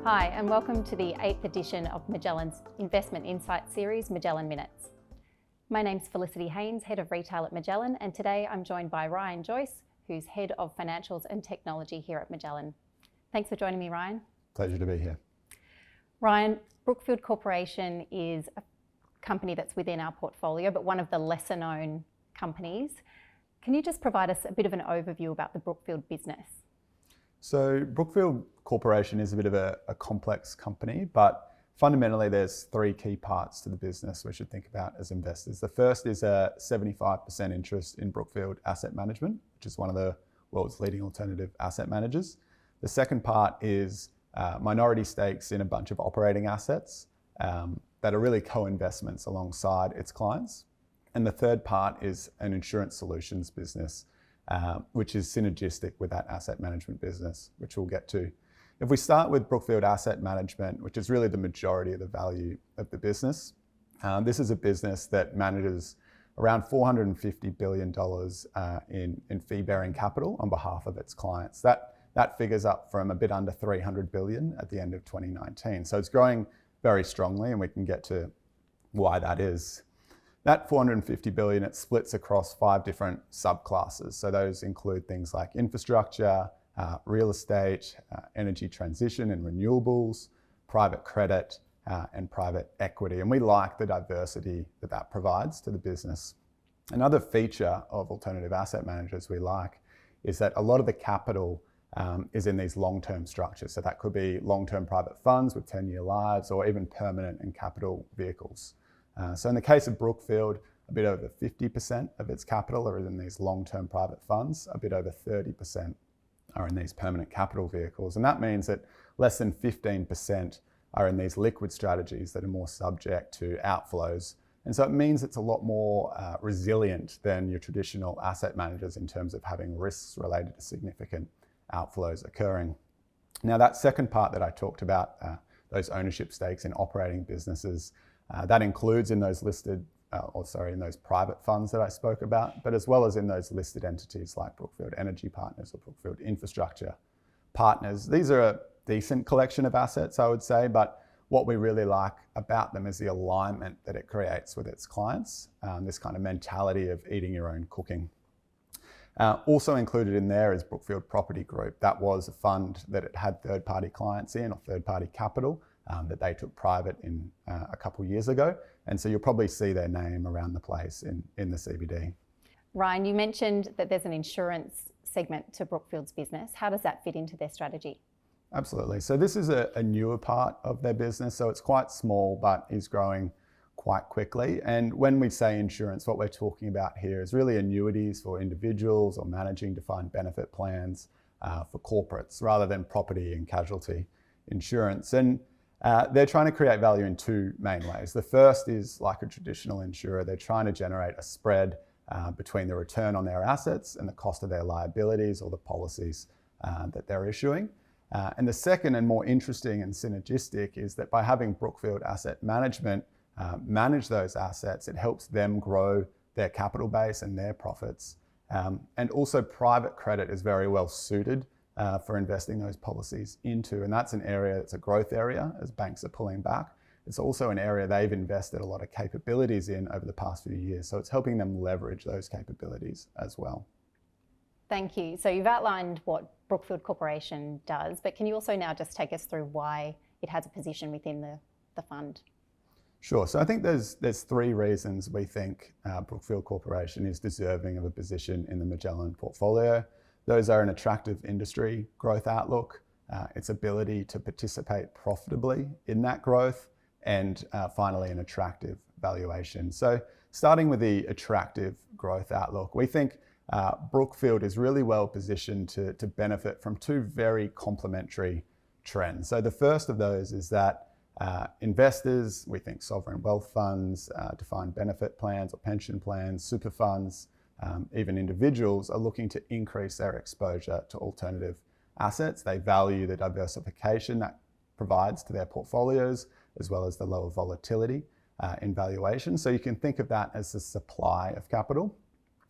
Hi, and welcome to the 8th edition of Magellan's Investment Insight series, Magellan Minutes. My name's Felicity Haynes, Head of Retail at Magellan, and today I'm joined by Ryan Joyce, who's Head of Financials and Technology here at Magellan. Thanks for joining me, Ryan. Pleasure to be here. Ryan, Brookfield Corporation is a company that's within our portfolio, but one of the lesser known companies. Can you just provide us a bit of an overview about the Brookfield business? So Brookfield Corporation is a bit of a complex company, but fundamentally there's three key parts to the business we should think about as investors. The first is a 75% interest in Brookfield Asset Management, which is one of the world's leading alternative asset managers. The second part is minority stakes in a bunch of operating assets that are really co-investments alongside its clients. And the third part is an insurance solutions business, which is synergistic with that asset management business, which we'll get to. If we start with Brookfield Asset Management, which is really the majority of the value of the business, this is a business that manages around $450 billion in fee-bearing capital on behalf of its clients. That figures up from a bit under $300 billion at the end of 2019. So it's growing very strongly, and we can get to why that is. That $450 billion, it splits across 5 different subclasses. So those include things like infrastructure, real estate, energy transition and renewables, private credit, and private equity. And we like the diversity that provides to the business. Another feature of alternative asset managers we like is that a lot of the capital is in these long-term structures. So that could be long-term private funds with 10-year lives, or even permanent and capital vehicles. So in the case of Brookfield, a bit over 50% of its capital are in these long-term private funds, a bit over 30% are in these permanent capital vehicles. And that means that less than 15% are in these liquid strategies that are more subject to outflows. And so it means it's a lot more resilient than your traditional asset managers in terms of having risks related to significant outflows occurring. Now that second part that I talked about, those ownership stakes in operating businesses, that includes in those in those private funds that I spoke about, but as well as in those listed entities like Brookfield Energy Partners or Brookfield Infrastructure Partners. These are a decent collection of assets, I would say, but what we really like about them is the alignment that it creates with its clients, this kind of mentality of eating your own cooking. Also included in there is Brookfield Property Group. That was a fund that it had third-party clients in, or third-party capital, that they took private in a couple years ago. And so you'll probably see their name around the place in the CBD. Ryan, you mentioned that there's an insurance segment to Brookfield's business. How does that fit into their strategy? Absolutely. So this is a newer part of their business. So it's quite small, but is growing quite quickly. And when we say insurance, what we're talking about here is really annuities for individuals or managing defined benefit plans for corporates, rather than property and casualty insurance. And they're trying to create value in 2 main ways. The first is like a traditional insurer. They're trying to generate a spread between the return on their assets and the cost of their liabilities or the policies that they're issuing. And the second and more interesting and synergistic is that by having Brookfield Asset Management manage those assets, it helps them grow their capital base and their profits. And also private credit is very well suited for investing those policies into. And that's an area that's a growth area as banks are pulling back. It's also an area they've invested a lot of capabilities in over the past few years. So it's helping them leverage those capabilities as well. Thank you. So you've outlined what Brookfield Corporation does, but can you also now just take us through why it has a position within the fund? Sure. So I think there's 3 reasons we think Brookfield Corporation is deserving of a position in the Magellan portfolio. Those are an attractive industry growth outlook, its ability to participate profitably in that growth, and finally an attractive valuation. So starting with the attractive growth outlook, we think Brookfield is really well positioned to benefit from 2 very complementary trends. So the first of those is that investors, we think sovereign wealth funds, defined benefit plans or pension plans, super funds, even individuals are looking to increase their exposure to alternative assets. They value the diversification that provides to their portfolios, as well as the lower volatility in valuation. So you can think of that as the supply of capital.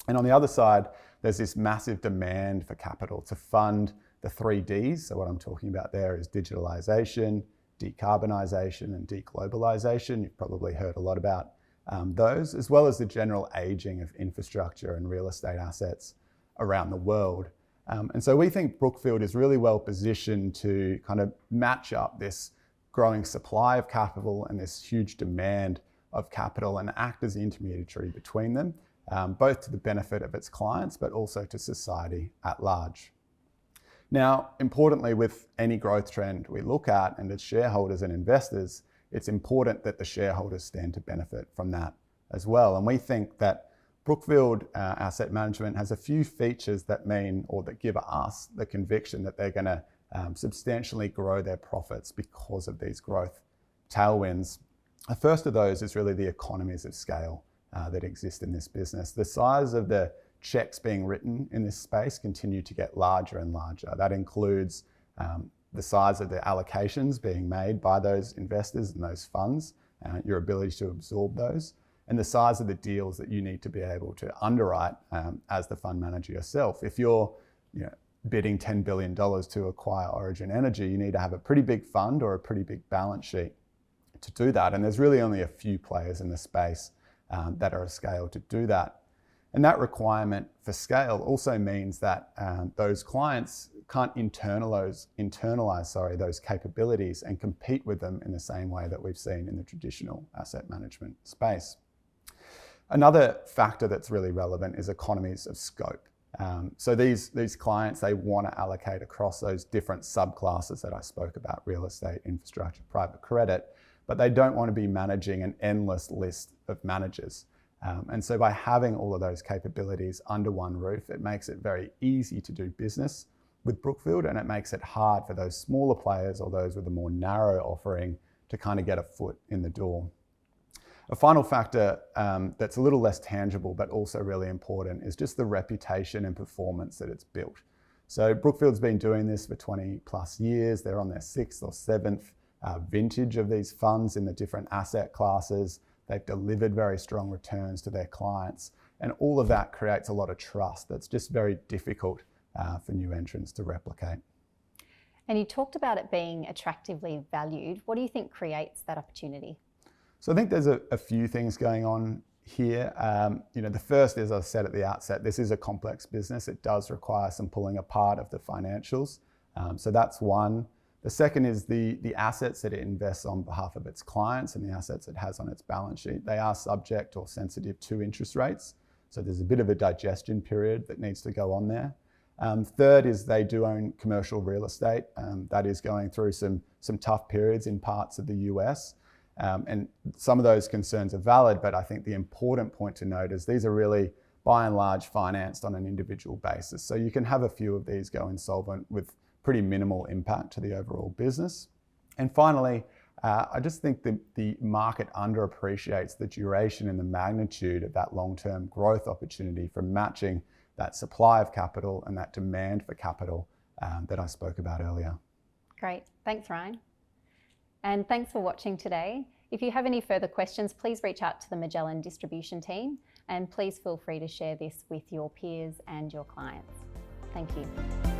And on the other side, there's this massive demand for capital to fund the 3Ds. So what I'm talking about there is digitalization, decarbonisation and deglobalisation. You've probably heard a lot about those, as well as the general aging of infrastructure and real estate assets around the world. And so we think Brookfield is really well positioned to kind of match up this growing supply of capital and this huge demand of capital and act as the intermediary between them, both to the benefit of its clients, but also to society at large. Now, importantly, with any growth trend we look at, and as shareholders and investors, it's important that the shareholders stand to benefit from that as well. And we think that Brookfield Asset Management has a few features that mean, or that give us the conviction that they're going to substantially grow their profits because of these growth tailwinds. The first of those is really the economies of scale that exist in this business. The size of the checks being written in this space continue to get larger and larger. That includes the size of the allocations being made by those investors and those funds, your ability to absorb those, and the size of the deals that you need to be able to underwrite as the fund manager yourself. If you're bidding $10 billion to acquire Origin Energy, you need to have a pretty big fund or a pretty big balance sheet to do that. And there's really only a few players in the space that are of scale to do that. And that requirement for scale also means that those clients can't internalize those capabilities and compete with them in the same way that we've seen in the traditional asset management space. Another factor that's really relevant is economies of scope. So these clients, they want to allocate across those different subclasses that I spoke about: real estate, infrastructure, private credit, but they don't want to be managing an endless list of managers. And so by having all of those capabilities under one roof, it makes it very easy to do business with Brookfield, and it makes it hard for those smaller players or those with a more narrow offering to kind of get a foot in the door. A final factor that's a little less tangible but also really important is just the reputation and performance that it's built. So Brookfield's been doing this for 20 plus years. They're on their 6th or 7th vintage of these funds in the different asset classes. They've delivered very strong returns to their clients. And all of that creates a lot of trust that's just very difficult for new entrants to replicate. And you talked about it being attractively valued. What do you think creates that opportunity? So I think there's a few things going on here. The first is, as I said at the outset, this is a complex business. It does require some pulling apart of the financials. So that's one. The second is the assets that it invests on behalf of its clients and the assets it has on its balance sheet. They are subject or sensitive to interest rates. So there's a bit of a digestion period that needs to go on there. Third is they do own commercial real estate. That is going through some tough periods in parts of the US. And some of those concerns are valid, but I think the important point to note is these are really, by and large, financed on an individual basis. So you can have a few of these go insolvent with pretty minimal impact to the overall business. And finally, I just think the market underappreciates the duration and the magnitude of that long-term growth opportunity from matching that supply of capital and that demand for capital that I spoke about earlier. Great. Thanks, Ryan. And thanks for watching today. If you have any further questions, please reach out to the Magellan distribution team, and please feel free to share this with your peers and your clients. Thank you.